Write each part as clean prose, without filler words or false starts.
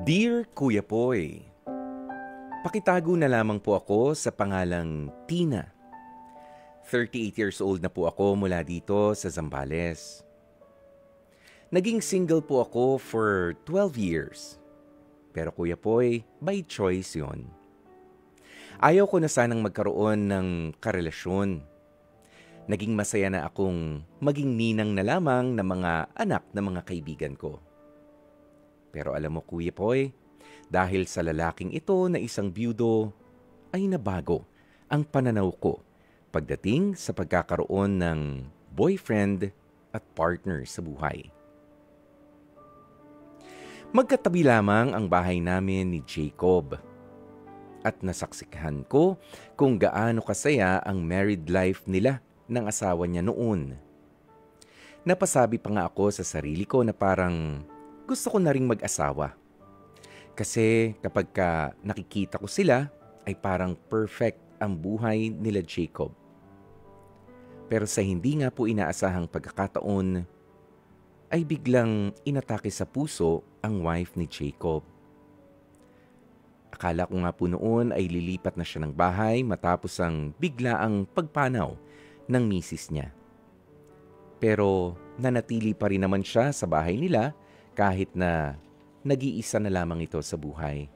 Dear Kuya Poy, pakitago na lamang po ako sa pangalang Tina. 38 years old na po ako mula dito sa Zambales. Naging single po ako for 12 years. Pero Kuya Poy, by choice yon. Ayaw ko na sanang magkaroon ng karelasyon. Naging masaya na akong maging ninang na lamang ng mga anak ng mga kaibigan ko. Pero alam mo Kuya Poy, dahil sa lalaking ito na isang byudo, ay nabago ang pananaw ko pagdating sa pagkakaroon ng boyfriend at partner sa buhay. Magkatabi lamang ang bahay namin ni Jacob at nasaksihan ko kung gaano kasaya ang married life nila ng asawa niya noon. Napasabi pa nga ako sa sarili ko na parang gusto ko na ring mag-asawa. Kasi kapag nakikita ko sila, ay parang perfect ang buhay nila Jacob. Pero sa hindi nga po inaasahang pagkakataon, ay biglang inatake sa puso ang wife ni Jacob. Akala ko nga po noon ay lilipat na siya ng bahay matapos ang biglaang pagpanaw ng misis niya. Pero nanatili pa rin naman siya sa bahay nila kahit na nag-iisa na lamang ito sa buhay.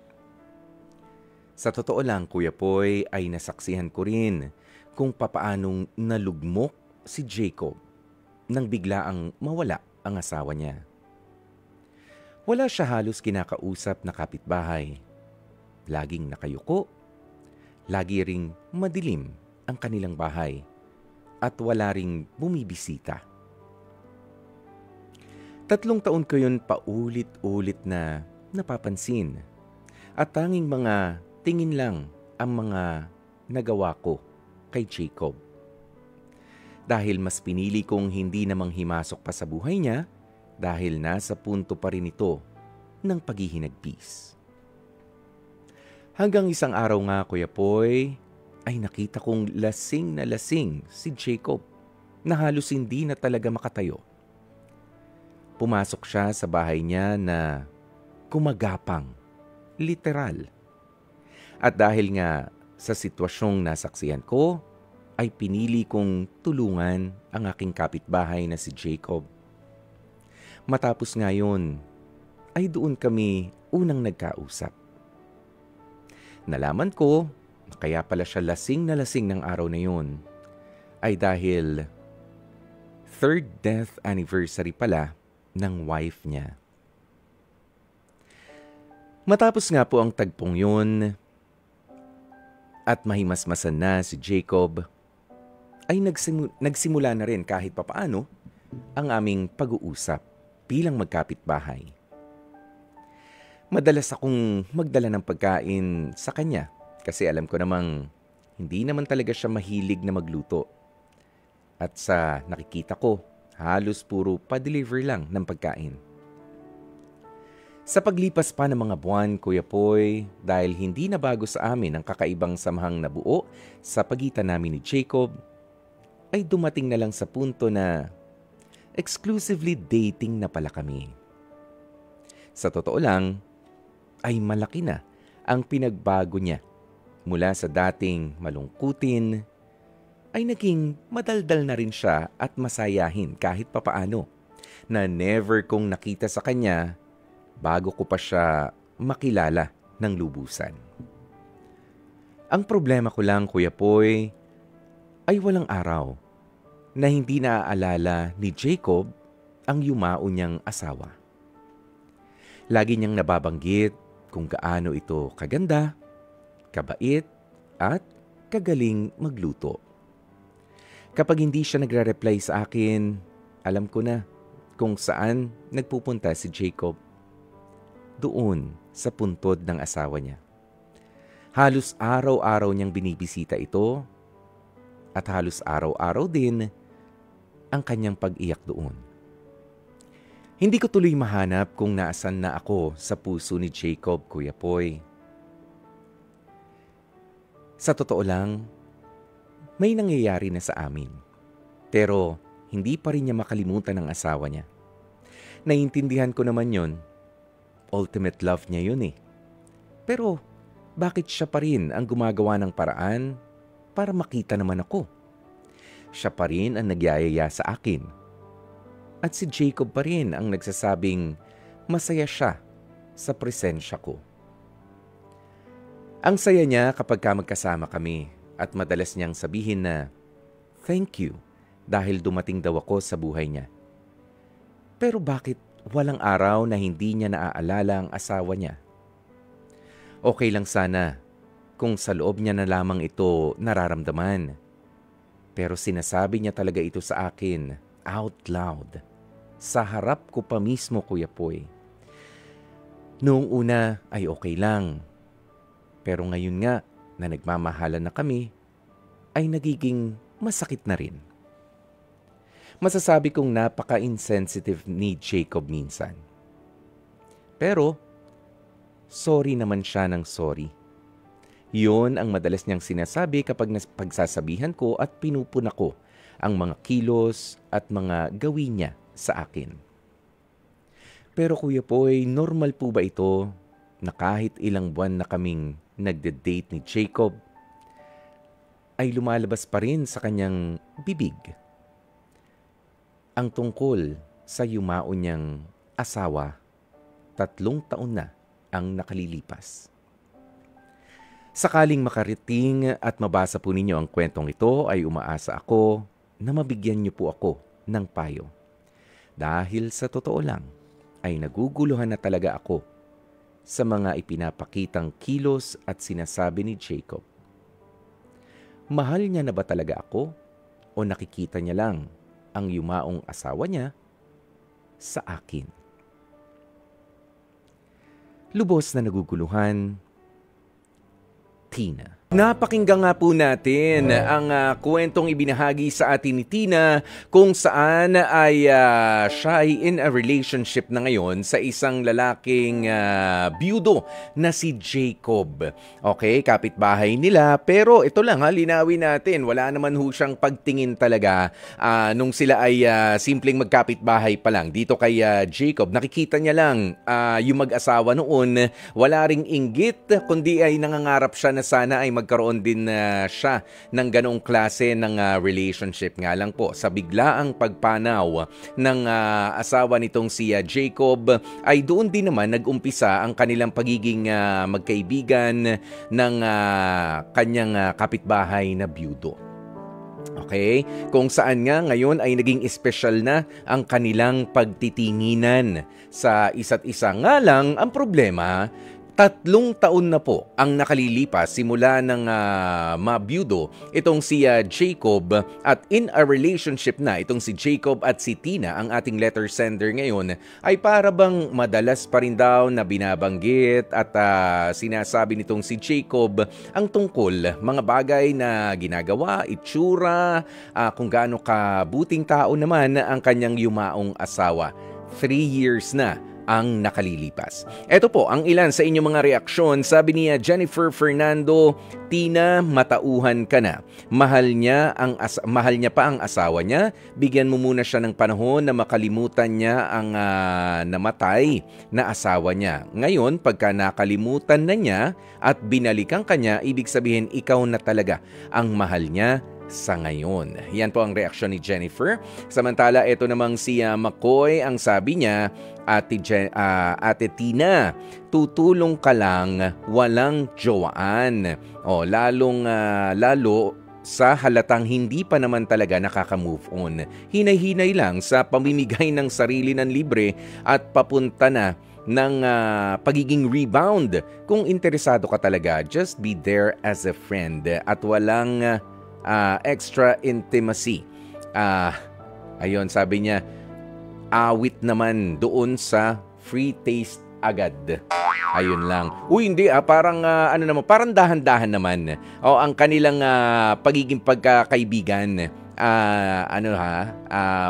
Sa totoo lang, Kuya Poy, ay nasaksihan ko rin kung papaanong nalugmok si Jacob nang biglaang mawala ang asawa niya. Wala siya halos kinakausap na kapitbahay. Laging nakayuko, lagi ring madilim ang kanilang bahay at wala ring bumibisita. 3 taon ko yun paulit-ulit na napapansin at tanging mga tingin lang ang mga nagawa ko kay Jacob. Dahil mas pinili kong hindi namang himasok pa sa buhay niya dahil nasa punto pa rin ito ng paghihinagpis. Hanggang isang araw nga Kuya Poy ay nakita kong lasing na lasing si Jacob na halos hindi na talaga makatayo. Pumasok siya sa bahay niya na kumagapang, literal. At dahil nga sa sitwasyong nasaksihan ko, ay pinili kong tulungan ang aking kapitbahay na si Jacob. Matapos ngayon, ay doon kami unang nagkausap. Nalaman ko, kaya pala siya lasing na lasing ng araw na yun, ay dahil 3rd death anniversary pala ng wife niya. Matapos nga po ang tagpong yun at mahimasmasan na si Jacob, ay nagsimula na rin kahit papaano ang aming pag-uusap bilang magkapitbahay. Madalas akong magdala ng pagkain sa kanya kasi alam ko namang hindi naman talaga siya mahilig na magluto. At sa nakikita ko, halos puro pa-deliver lang ng pagkain. Sa paglipas pa ng mga buwan, Kuya Poy, dahil hindi na bago sa amin ang kakaibang samahang nabuo sa pagitan namin ni Jacob, ay dumating na lang sa punto na exclusively dating na pala kami. Sa totoo lang, ay malaki na ang pinagbago niya mula sa dating malungkutin, ay naging madaldal na rin siya at masayahin kahit papaano na never kong nakita sa kanya bago ko pa siya makilala ng lubusan. Ang problema ko lang, Kuya Poy, ay walang araw na hindi naaalala ni Jacob ang yumao niyang asawa. Lagi niyang nababanggit kung gaano ito kaganda, kabait, at kagaling magluto. Kapag hindi siya nagre-reply sa akin, alam ko na kung saan nagpupunta si Jacob. Doon sa puntod ng asawa niya. Halos araw-araw niyang binibisita ito at halos araw-araw din ang kanyang pag-iyak doon. Hindi ko tuloy mahanap kung naasan na ako sa puso ni Jacob, Kuya Poy. Sa totoo lang, may nangyayari na sa amin. Pero hindi pa rin niya makalimutan ang asawa niya. Naiintindihan ko naman yon. ultimate love niya yun eh. Pero bakit siya pa rin ang gumagawa ng paraan para makita naman ako? Siya pa rin ang nagyayaya sa akin. At si Jacob pa rin ang nagsasabing masaya siya sa presensya ko. Ang saya niya kapag magkasama kami at madalas niyang sabihin na thank you dahil dumating daw ako sa buhay niya. Pero bakit walang araw na hindi niya naaalala ang asawa niya? Okay lang sana kung sa loob niya na lamang ito nararamdaman. Pero sinasabi niya talaga ito sa akin out loud. Sa harap ko pa mismo, Kuya Poy. Noong una ay okay lang. Pero ngayon nga na nagmamahalan na kami, ay nagiging masakit na rin. Masasabi kong napaka-insensitive ni Jacob minsan. Pero, sorry naman siya ng sorry. Yun ang madalas niyang sinasabi kapag pagsasabihan ko at pinupuna ko ang mga kilos at mga gawin niya sa akin. Pero Kuya Poy, normal po ba ito na kahit ilang buwan na kaming nagde-date ni Jacob, ay lumalabas pa rin sa kanyang bibig ang tungkol sa yumao niyang asawa? 3 taon na ang nakalilipas. Sakaling makarating at mabasa po ninyo ang kwentong ito, ay umaasa ako na mabigyan niyo po ako ng payo. Dahil sa totoo lang, ay naguguluhan na talaga ako sa mga ipinapakitang kilos at sinasabi ni Jacob. Mahal niya na ba talaga ako o nakikita niya lang ang yumaong asawa niya sa akin? Lubos na naguguluhan, Tina. Napakinggan nga po natin ang kwentong ibinahagi sa atin ni Tina kung saan ay siya ay in a relationship na ngayon sa isang lalaking biyudo na si Jacob. Okay, kapitbahay nila, pero ito lang linawin natin, wala naman ho siyang pagtingin talaga nung sila ay simpleng magkapitbahay pa lang. Dito kay Jacob, nakikita niya lang yung mag-asawa noon, wala ring inggit, kundi ay nangangarap siya na sana ay magkaroon din siya ng ganong klase ng relationship. Nga lang po, sa biglaang pagpanaw ng asawa nitong si Jacob, ay doon din naman nag-umpisa ang kanilang pagiging magkaibigan ng kanyang kapitbahay na biyudo. Okay? Kung saan nga ngayon ay naging espesyal na ang kanilang pagtitinginan sa isa't isa. Nga lang, ang problema, 3 taon na po ang nakalilipas simula ng mabiyudo itong si Jacob at in a relationship na itong si Jacob at si Tina, ang ating letter sender ngayon, ay para bang madalas pa rin daw na binabanggit at sinasabi nitong si Jacob ang tungkol mga bagay na ginagawa, itsura, kung gaano kabuting tao naman ang kanyang yumaong asawa. 3 years na ang nakalilipas. Ito po ang ilan sa inyong mga reaksyon. Sabi niya Jennifer Fernando, Tina, matauhan ka na. Mahal niya pa ang asawa niya. Bigyan mo muna siya ng panahon na makalimutan niya ang namatay na asawa niya. Ngayon, pagka nakalimutan na niya at binalikan ka niya, ibig sabihin ikaw na talaga ang mahal niya sa ngayon. Yan po ang reaksyon ni Jennifer. Samantala, ito namang si McCoy, ang sabi niya, Ate Tina, tutulong ka lang, walang jowaan. Lalo sa halatang hindi pa naman talaga nakaka-move on. Hinay-hinay lang sa pamimigay ng sarili ng libre at papunta na ng pagiging rebound. Kung interesado ka talaga, just be there as a friend at walang extra intimacy. Ayun, sabi niya, awit naman doon sa free taste agad. Ayun lang. Uy, hindi parang parang dahan-dahan naman. Ang kanilang pagiging pagkakaibigan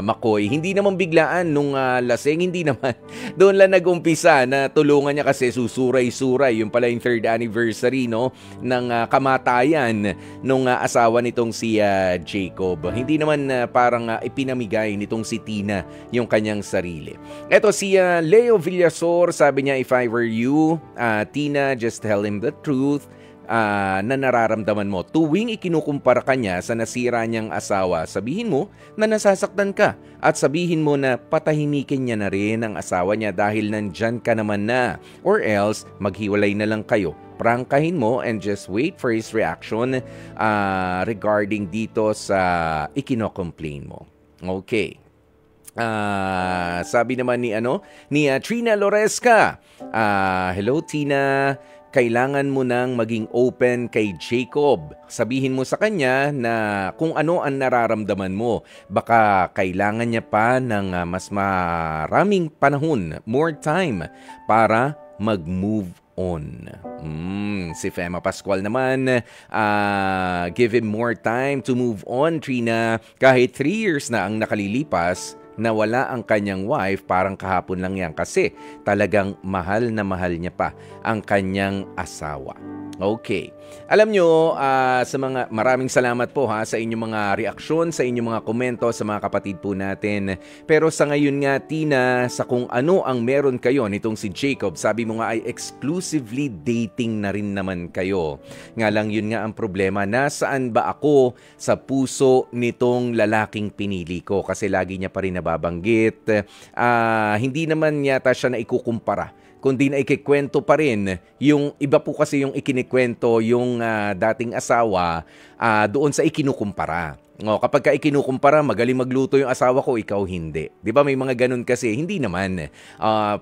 McCoy, hindi naman biglaan nung lasing, hindi naman. Doon lang nag-umpisa na tulungan niya kasi susuray-suray. Yung pala yung 3rd anniversary no, ng kamatayan nung asawa nitong si Jacob. Hindi naman parang ipinamigay nitong si Tina yung kanyang sarili. Eto si Leo Villasor, sabi niya, if I were you, Tina, just tell him the truth. Na nararamdaman mo. Tuwing ikinukumpara ka niya sa nasira niyang asawa, sabihin mo na nasasaktan ka at sabihin mo na patahimikin niya na rin ang asawa niya dahil nandyan ka naman na, or else maghiwalay na lang kayo. Prangkahin mo and just wait for his reaction regarding dito sa ikino-complain mo. Okay. Sabi naman ni Trina Loresca, hello Tina, kailangan mo nang maging open kay Jacob. Sabihin mo sa kanya na kung ano ang nararamdaman mo. Baka kailangan niya pa ng mas maraming panahon, more time, para mag-move on. Si Fema Pascual naman, give him more time to move on, Trina. Kahit 3 years na ang nakalilipas, na wala ang kanyang wife, parang kahapon lang yan kasi talagang mahal na mahal niya pa ang kanyang asawa. Okay. Alam nyo, maraming salamat po sa inyong mga reaksyon, sa inyong mga komento, sa mga kapatid po natin. Pero sa ngayon nga, Tina, sa kung ano ang meron kayo nitong si Jacob, sabi mo nga ay exclusively dating na rin naman kayo. Nga lang yun nga ang problema, nasaan ba ako sa puso nitong lalaking pinili ko? Kasi lagi niya pa rin nababanggit. Hindi naman yata siya na ikukumpara, kundi na ikikwento pa rin yung iba po kasi yung ikinikwento yung dating asawa doon sa ikinukumpara. Kapag ka ikinukumpara, magaling magluto yung asawa ko, ikaw hindi. Di ba may mga ganun kasi? Hindi naman.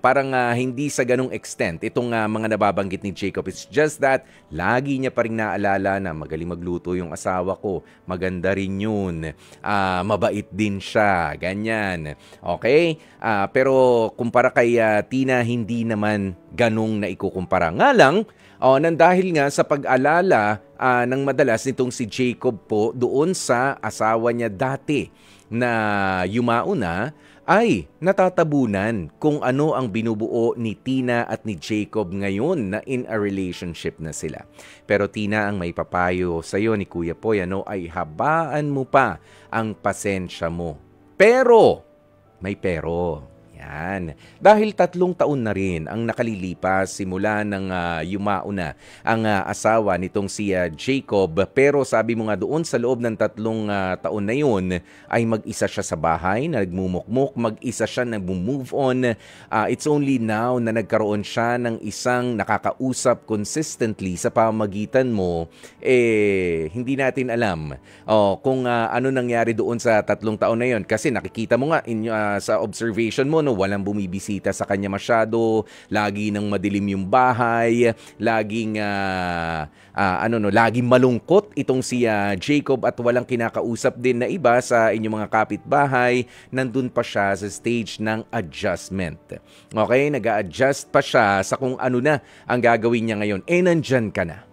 Parang hindi sa ganung extent itong mga nababanggit ni Jacob. It's just that lagi niya pa rin naalala na magaling magluto yung asawa ko. Maganda rin yun. Mabait din siya. Ganyan. Okay? Pero kumpara kay Tina, hindi naman ganung na ikukumpara. Nga lang, nang dahil nga sa pag-alala ng madalas nitong si Jacob po doon sa asawa niya dati na yumauna, ay natatabunan kung ano ang binubuo ni Tina at ni Jacob ngayon na in a relationship na sila. Pero Tina, ang may papayo sa iyo ni Kuya Poy ay habaan mo pa ang pasensya mo. Pero, may pero. Yan. Dahil 3 taon na rin ang nakalilipas simula ng yumauna ang asawa nitong si Jacob. Pero sabi mo nga doon sa loob ng 3 taon na yun ay mag-isa siya sa bahay na nagmumukmuk, mag-isa siya nag-move on. It's only now na nagkaroon siya ng isang nakakausap consistently sa pamagitan mo. Hindi natin alam kung ano nangyari doon sa 3 taon na yun. Kasi nakikita mo nga sa observation mo, walang bumibisita sa kanya masyado, lagi nang madilim yung bahay, laging laging malungkot itong si Jacob at walang kinakausap din na iba sa inyong mga kapitbahay. Nandun pa siya sa stage ng adjustment. Okay, nag-a-adjust pa siya sa kung ano na ang gagawin niya ngayon. Nandyan ka na.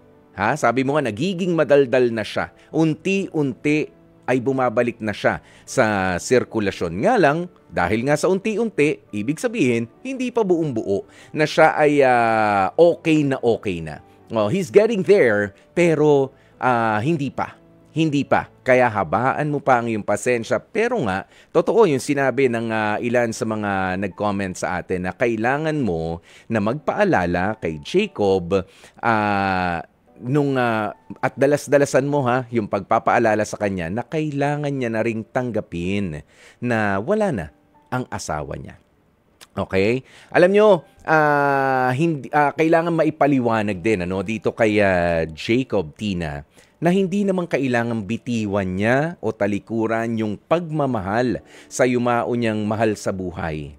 Sabi mo nga, nagiging madaldal na siya. Unti-unti ay bumabalik na siya sa sirkulasyon. Nga lang, dahil nga sa unti-unti, ibig sabihin, hindi pa buong buo na siya ay okay na. He's getting there, pero hindi pa. Hindi pa. Kaya habaan mo pa ang iyong pasensya. Pero nga, totoo yung sinabi ng ilan sa mga nag-comment sa atin na kailangan mo na magpaalala kay Jacob at dalas-dalasan mo yung pagpapaalala sa kanya na kailangan niya na ring tanggapin na wala na ang asawa niya. Okay? Alam nyo, kailangan maipaliwanag din dito kay Jacob, Tina, na hindi naman kailangan bitiwan niya o talikuran yung pagmamahal sa yumao niyang mahal sa buhay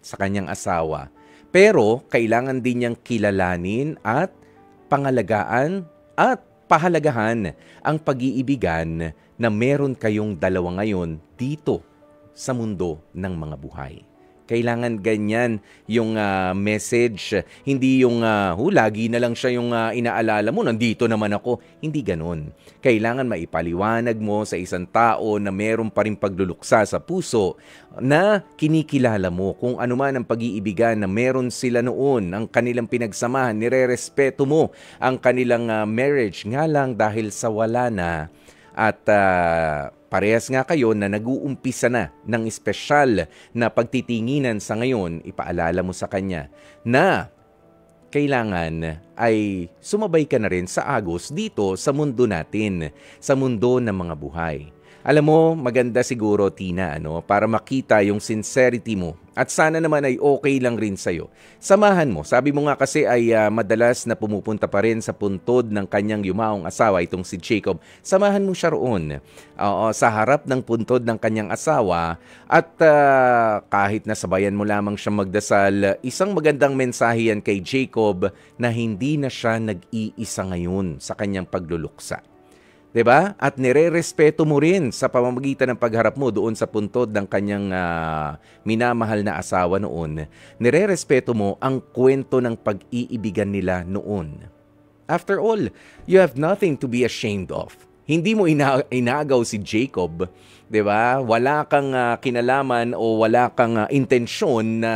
sa kanyang asawa. Pero kailangan din niyang kilalanin at pangalagaan at pahalagahan ang pag-iibigan na meron kayong dalawa ngayon dito sa mundo ng mga buhay. Kailangan ganyan yung message. Hindi yung lagi na lang siya yung inaalala mo, nandito naman ako. Hindi ganun. Kailangan maipaliwanag mo sa isang tao na meron pa rin pagluluksa sa puso na kinikilala mo kung ano man ang pag-iibigan na meron sila noon, ang kanilang pinagsamahan, nire-respeto mo ang kanilang marriage nga lang dahil sa wala na at parehas nga kayo na nag-uumpisa na ng espesyal na pagtitinginan sa ngayon, ipaalala mo sa kanya na kailangan ay sumabay ka na rin sa agos dito sa mundo natin, sa mundo ng mga buhay. Alam mo, maganda siguro, Tina, para makita yung sincerity mo at sana naman ay okay lang rin sa'yo. Samahan mo. Sabi mo nga kasi ay madalas na pumupunta pa rin sa puntod ng kanyang yumaong asawa, itong si Jacob. Samahan mo siya roon sa harap ng puntod ng kanyang asawa at kahit nasabayan mo lamang siya magdasal, isang magandang mensahe yan kay Jacob na hindi na siya nag-iisa ngayon sa kanyang pagluluksa. 'Di ba? At nire-respeto mo rin sa pamamagitan ng pagharap mo doon sa puntod ng kanyang minamahal na asawa noon. Nire-respeto mo ang kwento ng pag-iibigan nila noon. After all, you have nothing to be ashamed of. Hindi mo inagaw si Jacob, 'di ba? Wala kang kinalaman o wala kang intensyon na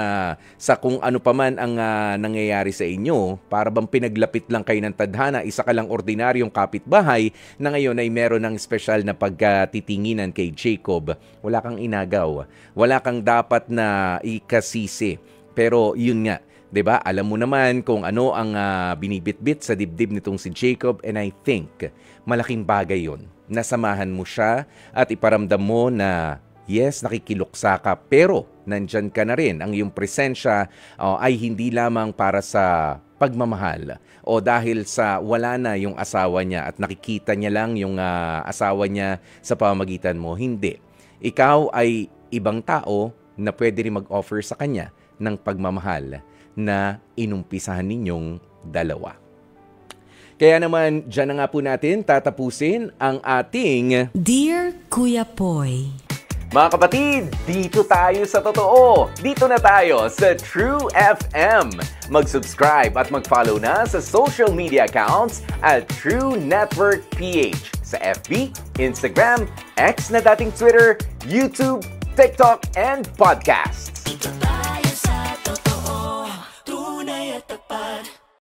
sa kung ano paman ang nangyayari sa inyo. Para bang pinaglapit lang kayo ng tadhana, isa ka lang ordinaryong kapitbahay na ngayon ay meron ng espesyal na pagtitinginan kay Jacob. Wala kang inagaw. Wala kang dapat na ikasisi. Pero yun nga, 'di ba? Alam mo naman kung ano ang binibitbit sa dibdib nitong si Jacob, and I think malaking bagay 'yon. Nasamahan mo siya at iparamdam mo na yes, nakikiluksa ka, pero nandyan ka na rin. Ang iyong presensya ay hindi lamang para sa pagmamahal o dahil sa wala na yung asawa niya at nakikita niya lang yung asawa niya sa pamamagitan mo. Hindi. Ikaw ay ibang tao na pwede rin mag-offer sa kanya ng pagmamahal na inumpisahan ninyong dalawa. Kaya naman, dyan na nga po natin tatapusin ang ating Dear Kuya Poy. Mga kapatid, dito tayo sa totoo. Dito na tayo sa True FM. Mag-subscribe at mag-follow na sa social media accounts at True Network PH sa FB, Instagram, X na dating Twitter, YouTube, TikTok, and podcasts.